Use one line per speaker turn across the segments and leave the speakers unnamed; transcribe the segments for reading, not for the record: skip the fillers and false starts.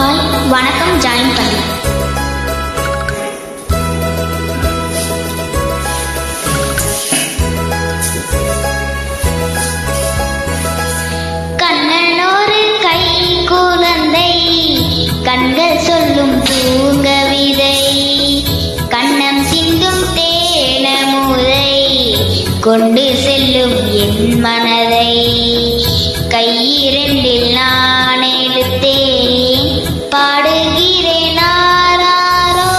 Hi வணக்கம் join பண்ணு. கண்ணனொரு கை குழந்தை கண்கள் சொல்லும் தூங்கவிதை கண்ணம் சிந்தும் தேனமுதை கொண்டு செல்லும் என் மனதை கையிரண்டில் நான் எடுத்தேன் பாடுகிறேன் ஆராரோ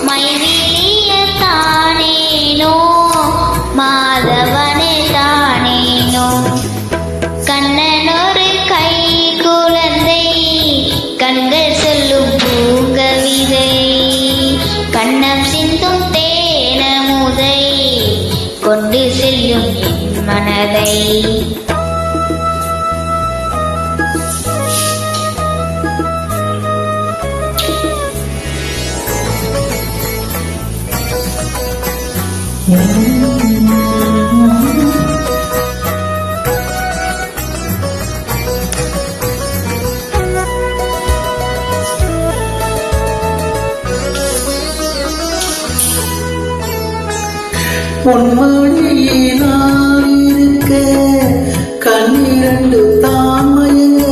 மைவிலிய தானேனோ மாதவனே தானேனோ கண்ணனொரு கை குழந்தை கண்கள் சொல்லும் பூங்கவிதை கண்ணம் சிந்தும் தேனமுதை கொண்டு செல்லும் என் மனதை
பொன்மணியே நான் இருக்க கண்ணிரண்டு தாமயங்க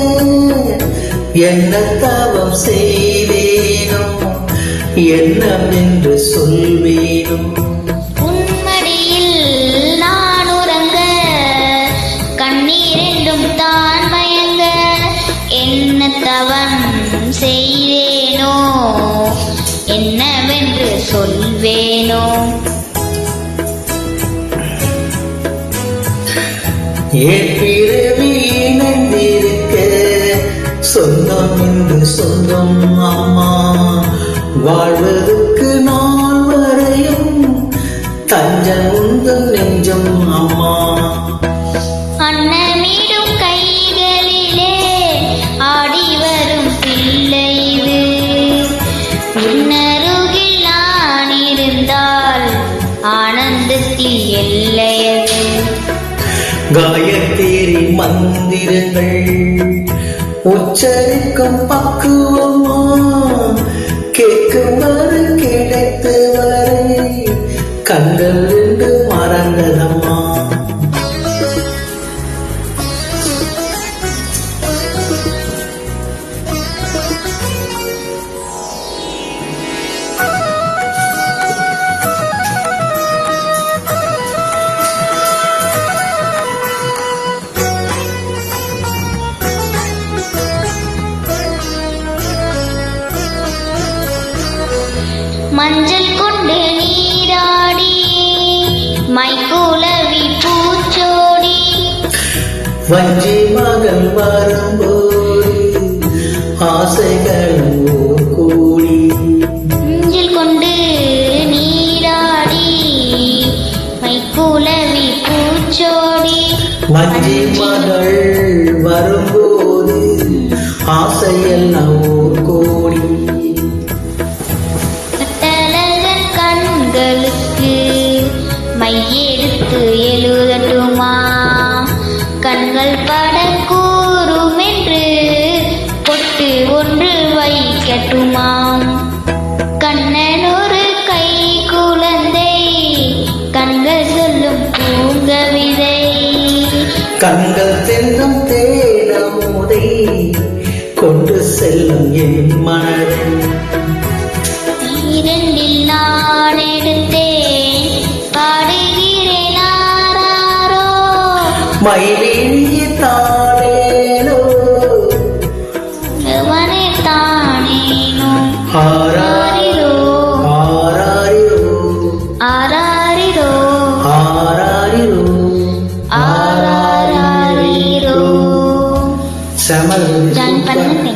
என்ன தவம் செய்வேனோ என்னவென்று சொல்வேனோ
உன்மடியில் நான் உறங்க கண்ணீரெண்டும் தான் மயங்க என்ன தவம் செய்வேனோ என்னவென்று சொல்வேனோ
ஏன் பிறவி இணைந்திருக்க சொந்தம் என்று சொந்தம் அம்மா வாழ்வதற்கு நாள் வரையும் தஞ்சம் உந்தன் நெஞ்சம் அம்மா
அன்னமிடும் கைகளிலே ஆடி வரும் பிள்ளை இது உன்னருகில் நான் இருந்தால் ஆனந்தத்தில் எல்லையது
காயத்ரி மந்திரங்கள் உச்சரிக்கும் பக்குவமா கேட்கும் வரை கிடைத்து வரை கண்கள் ரெண்டு மறந்ததம்மா
மஞ்சள் கொண்டு நீராடி மைக்குலவி பூச்சோடி
வஞ்சி மகள் வரும்போது ஆசைகள் கூடி
மஞ்சள் கொண்டு நீராடி மைக்குலவி பூச்சோடி
வஞ்சி மகள் வரும்போது ஆசையெல்லாம் கோடி
கண்களுக்கு மையெடுத்து எழுதட்டுமா கண்கள் பட கூறும் என்று பொட்டு ஒன்று வைக்கட்டுமாம் கண்ணனொரு கை குழந்தை கண்கள் சொல்லும் பூங்கவிதை
கண்கள் தென்னும் தேனமுதை கொண்டு செல்லும் என் மனதை
இரண்டில் நான் எடுத்தேன் பாடுகிறேன் ஆராரோ
மயிலினிய தானேனோ
அவனே தானேனோ
ஆராரிரோ ஆராரிரோ
ஆராரிரோ
ஆராரிரோ
ஆராரிரோ
செம
ஜாயின் பண்ணுங்க.